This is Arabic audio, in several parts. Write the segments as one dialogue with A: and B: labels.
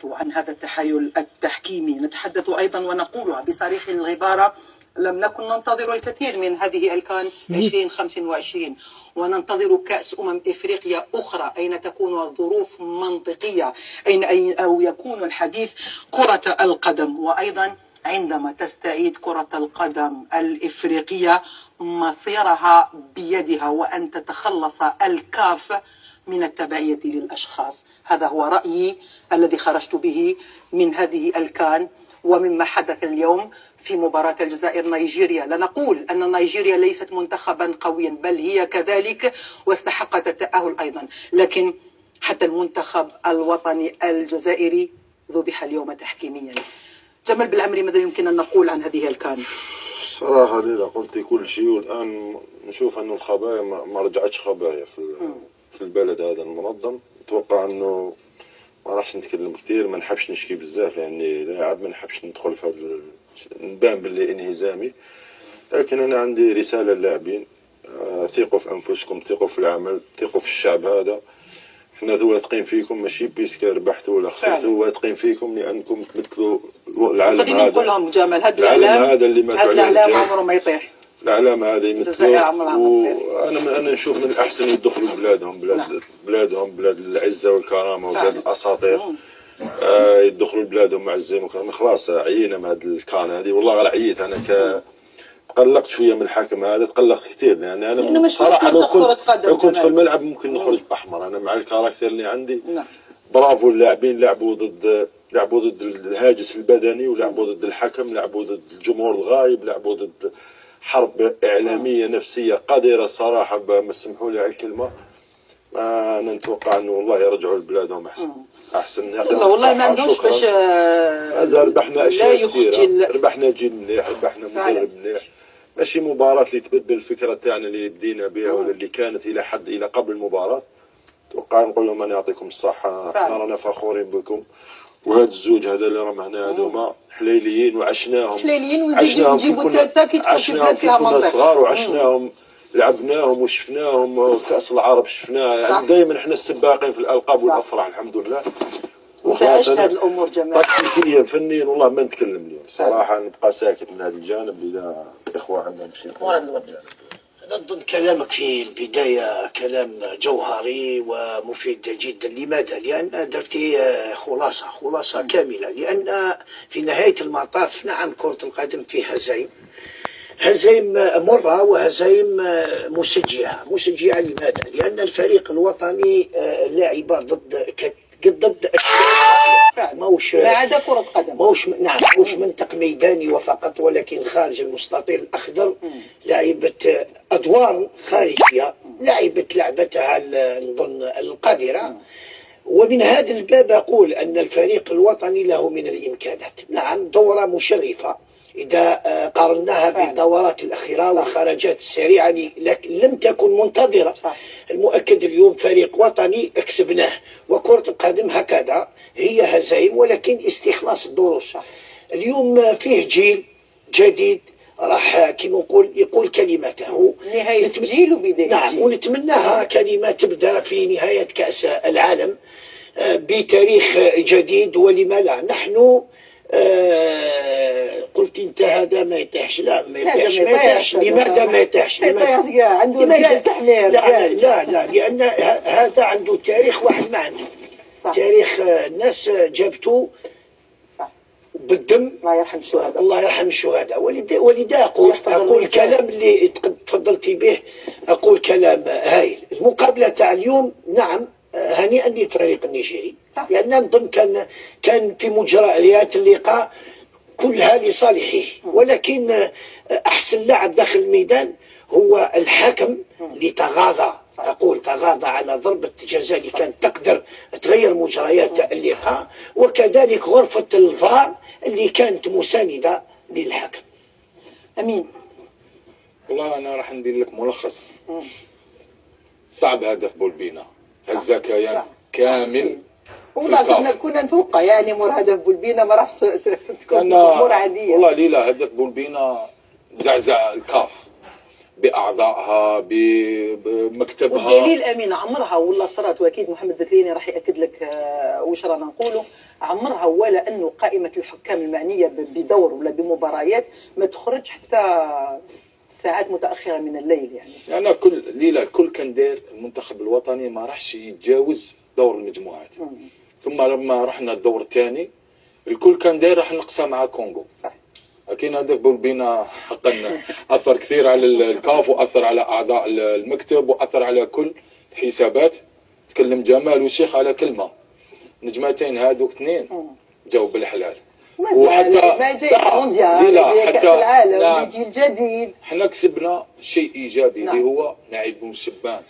A: عن هذا التحايل التحكيمي، نتحدث أيضا ونقولها بصريح العبارة: لم نكن ننتظر الكثير من هذه الكان 2025، وننتظر كأس إفريقيا أخرى أين تكون الظروف منطقية، أو يكون الحديث كرة القدم. وأيضا عندما تستعيد كرة القدم الإفريقية مصيرها بيدها، وأن تتخلص الكاف من التبعية للأشخاص. هذا هو رأيي الذي خرجت به من هذه الكان ومما حدث اليوم في مباراة الجزائر نيجيريا. لا نقول أن نيجيريا ليست منتخبا قويا، بل هي كذلك واستحقت التأهل أيضا، لكن حتى المنتخب الوطني الجزائري ذبح اليوم تحكيميا. جمال بالعمري، ماذا يمكن أن نقول عن هذه الكان؟
B: صراحة ليلى قلت كل شيء، والآن نشوف أنه الخبايا ما رجعتش خبايا في البلد هذا المنظم. أتوقع أنه ما راحش نتكلم كثير، ما نحبش نشكي بزاف، يعني لاعب ما نحبش ندخل في هذا نبان باللي انهزامي. لكن أنا عندي رسالة للاعبين: ثقوا في أنفسكم، ثقوا في العمل، ثقوا في الشعب هذا. احنا واثقين فيكم، ماشي بيسك ربحتوا ولا خسرتوا، واثقين فيكم لأنكم تمثلوا العالم هذا.
A: خليني نقول لهم جمال، هذا الإعلام عمره ما يطيح.
B: الإعلام هذا يمثلوا، وأنا نشوف من الأحسن يدخلوا بلادهم، بلاد العزة والكرامة وبلاد الأساطير. يدخلوا بلادهم معزين وكرامة. خلاص عيينا من هذه الكان هذه، والله غير عييت أنا. تقلقت شويه من الحكم هذا، تقلقت كثير، لان انا صراحه لو كنت في الملعب ممكن نخرج باحمر. انا مع الكاركتر اللي عندي. برافو اللاعبين، لعبوا ضد الهاجس البدني، ولعبوا ضد الحكم، لعبوا ضد الجمهور الغايب، لعبوا ضد حرب اعلاميه نفسيه قذره صراحه، ما سمحوا لي على الكلمه. انا نتوقع انه والله يرجعوا لبلادهم احسن.
A: والله ما عندوش باش
B: ربحنا اشياء كثيره، ربحنا جيل مليح، ربحنا مدرب مليح. ماشي مباراة اللي تبدل الفكرة تاعنا اللي بدينا بها ولا اللي كانت إلى قبل المباراة. توقع نقول لهم أنا يعطيكم الصحة، احنا رانا فخورين بكم. وهاد الزوج هذا اللي راهم هنا هذوما حليليين، وعشناهم
A: ونزيدوا نجيبوا التالتة كي تكون في بلاد فيها منطق.
B: صغار وعشناهم، لعبناهم وشفناهم، كأس العرب شفناه. يعني دائما احنا السباقين في الألقاب والأفراح الحمد لله.
A: وخلاص هذه الامور جمال
B: تكتيكيا فنيا والله ما نتكلم اليوم صراحه، نبقى ساكت من هذا الجانب. اذا الاخوه عندهم شيء
C: انا اظن كلامك في البدايه كلام جوهري ومفيد جدا. لماذا؟ لان درتي خلاصه كامله. لان في نهايه المطاف نعم كره القدم فيها هزايم مرة وهزايم مسجعة. لماذا؟ لأن الفريق الوطني لاعب ضد
A: موش ما عدا كرة قدم،
C: موش منطق ميداني وفقط، ولكن خارج المستطيل الأخضر لعبت أدوار خارجية، لعبتها نظن القادرة. ومن هذا الباب أقول أن الفريق الوطني له من الإمكانات. نعم دورة مشرفة إذا قارناها بالدورات الأخيرة والخرجات السريعة، لكن لم تكن منتظرة. المؤكد اليوم فريق وطني كسبناه، وكرة القدم هكذا هي هزايم ولكن استخلاص الدروس. اليوم فيه جيل جديد راح كما يقول كلمته،
A: نهاية جيل وبداية
C: نعم، ونتمناها كلمة تبدأ في نهاية كأس العالم بتاريخ جديد. ولما لا؟ نحن قلت انت هذا ما يطيحش. لا ما يطيحش. لماذا ما يطيحش؟
A: عنده تحمير.
C: لا لأن هذا عنده تاريخ واحد ما عنده. تاريخ ناس جابته بالدم. الله يرحم الشهداء. ولذا أقول كلام اللي تفضلتي به، أقول كلام هايل. المقابلة تاع اليوم نعم هنيئا للفريق النيجيري، لأن نظن كان في مجريات اللقاء كلها لصالحه، ولكن أحسن لاعب داخل الميدان هو الحكم اللي تغاضى على ضربة جزاء اللي كانت تقدر تغير مجريات اللقاء، وكذلك غرفة الفار اللي كانت مساندة للحكم.
A: أمين.
D: والله أنا راح ندير لك ملخص. صعب هدف بولبينا، الذكاء كامل.
A: والله كنا نتوقع يعني مور هدف بولبينا ما راح تكون امور عاديه.
D: والله ليلى هدف بولبينا زعزع الكاف. باعضائها بمكتبها.
A: والدليل امينه عمرها ولا صارت، واكيد محمد زكرياني راح ياكد لك واش رانا نقولوا، عمرها ولا انه قائمه الحكام المعنيه بدور ولا بمباريات ما تخرج حتى ساعات متاخره من الليل. يعني
D: انا كل ليله الكل كان داير المنتخب الوطني ما راحش يتجاوز دور المجموعات. ثم لما رحنا الدور الثاني الكل كان داير راح نقصى مع كونغو.
A: صح.
D: اكيد هدف بولبينا حقا اثر كثير على الكاف، واثر على اعضاء المكتب، واثر على كل الحسابات. تكلم جمال والشيخ على كلمه، نجمتين هذوك اثنين جاوا بالحلال.
A: وحتى ما جاي المونديال، جاي كاس العالم، يجي الجديد.
D: احنا كسبنا شيء ايجابي اللي هو لاعب بن شبان،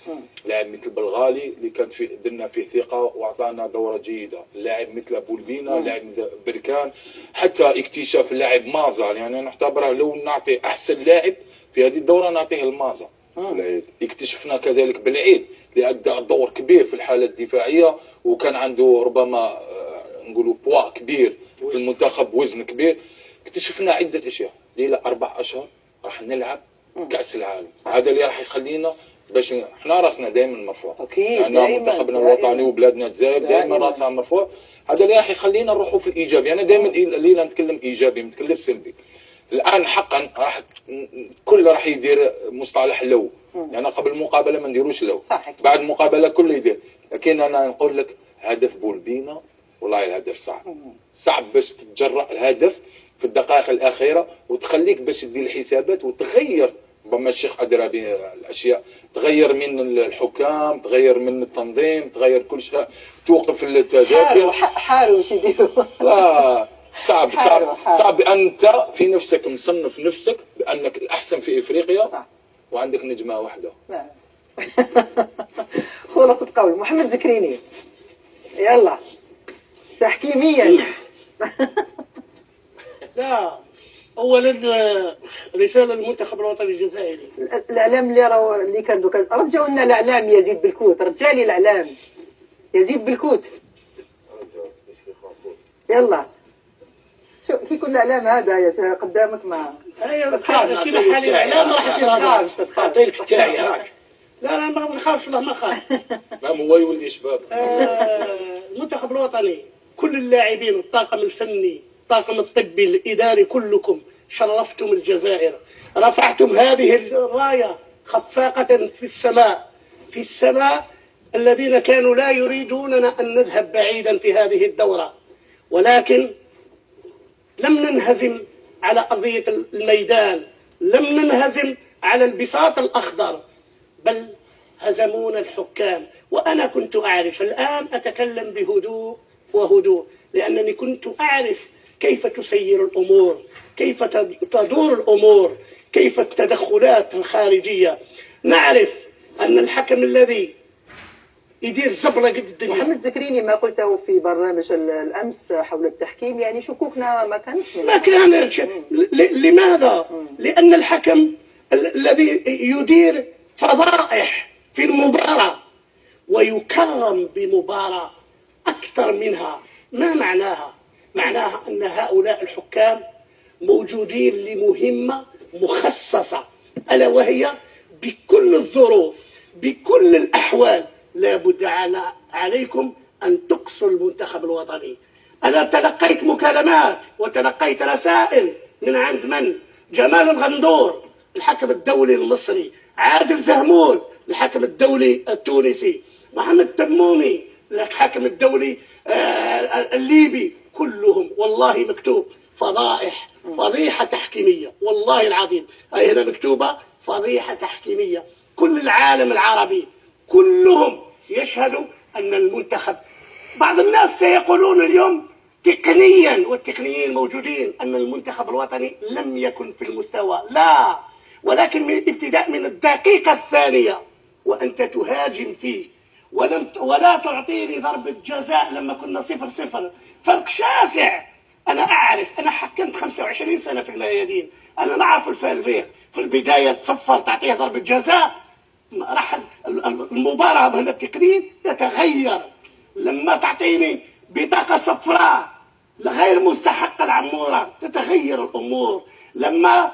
D: لاعب مثل بلغالي اللي كان في درنا فيه ثقه واعطانا دوره جيده، لاعب مثل بولبينا، لاعب بركان، حتى اكتشاف اللاعب مازا. يعني نعتبره لو نعطي احسن لاعب في هذه الدوره نعطيه المازا. اكتشفنا كذلك بالعيد اللي ادى دور كبير في الحاله الدفاعيه، وكان عنده ربما نقولوا بوا كبير في المنتخب، وزن كبير. اكتشفنا عده اشياء. ليله 4 أشهر راح نلعب كاس العالم. هذا اللي راح يخلينا باش احنا راسنا دائما مرفوع.
A: اكيد
D: يعني منتخبنا الوطني وبلادنا الجزائر دائما راسها مرفوع. هذا اللي راح يخلينا نروحوا في الايجابي. انا دائما ليله نتكلم ايجابي ما نتكلمش سلبي. الان حقا راح كل راح يدير مصطلح لو، يعني قبل المقابله ما نديروش لو، بعد المقابله كل يدير. لكن انا نقول لك هدف بولبينا والله الهدف صعب باش تتجرأ الهدف في الدقائق الاخيره وتخليك باش تدير الحسابات وتغير. ربما الشيخ ادرى بالاشياء، تغير من الحكام، تغير من التنظيم، تغير كل شيء، توقف التذاكر.
A: حاروا واش يديروا.
D: صعب انت في نفسك مصنف نفسك بانك الاحسن في افريقيا. صح. وعندك نجمه واحده.
A: نعم. خلاصة قول محمد زكرياني، يلا تحكيميا.
E: لا، اولا رساله للمنتخب الوطني الجزائري.
A: الاعلام اللي كان دوكا رجعوا لنا الاعلام يزيد بالكوت، رجالي الاعلام يزيد بالكوت.
E: يلا
A: شو كي يكون الاعلام هذا قدامك ما
E: ايوه تخاف كيما حالي الاعلام راح
C: تخاف. اعطيك تاعي هاك.
E: لا ما بنخافش، والله ما خاف.
D: ما هو يولي شباب.
E: المنتخب الوطني كل اللاعبين، الطاقم الفني، الطاقم الطبي، الاداري، كلكم شرفتم الجزائر، رفعتم هذه الرايه خفاقه في السماء الذين كانوا لا يريدوننا ان نذهب بعيدا في هذه الدوره، ولكن لم ننهزم على ارضيه الميدان، لم ننهزم على البساط الاخضر، بل هزمونا الحكام. وأنا كنت أعرف، الآن أتكلم بهدوء وهدوء، لأنني كنت أعرف كيف تسير الأمور، كيف تدور الأمور، كيف التدخلات الخارجية. نعرف أن الحكم الذي يدير زبرة قد الدنيا.
A: محمد زكرياني ما قلته في برنامج الأمس حول التحكيم، يعني شكوكنا ما كانتش
E: لماذا؟ لأن الحكم الذي يدير فضائح في المباراة ويكرم بمباراة أكثر منها، ما معناها؟ معناها أن هؤلاء الحكام موجودين لمهمة مخصصة، ألا وهي بكل الظروف بكل الأحوال لابد عليكم أن تقصوا المنتخب الوطني. أنا تلقيت مكالمات وتلقيت رسائل من عند من؟ جمال الغندور الحكم الدولي المصري، عادل زهمول الحكم الدولي التونسي، محمد تمومي الحكم الدولي الليبي، كلهم والله مكتوب فضائح، فضيحة تحكيمية، والله العظيم هاي هنا مكتوبة فضيحة تحكيمية. كل العالم العربي كلهم يشهدوا أن المنتخب، بعض الناس سيقولون اليوم تقنيا، والتقنيين موجودين، أن المنتخب الوطني لم يكن في المستوى، لا، ولكن من ابتداء من الدقيقة الثانية وأنت تهاجم فيه ولا تعطيني ضربة جزاء لما كنا 0-0، فرق شاسع. أنا أعرف، أنا حكمت 25 سنة في الميادين، أنا نعرف الفرق. في البداية تصفر تعطيه ضربة جزاء، راح المباراة من التقنين تتغير. لما تعطيني بطاقة صفراء غير مستحقة العمورة تتغير الأمور. لما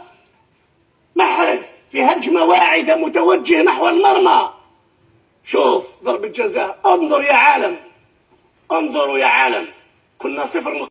E: محرز في هجمة واعدة متوجه نحو المرمى. شوف ضربة جزاء. انظر يا عالم، انظروا يا عالم، كنا 0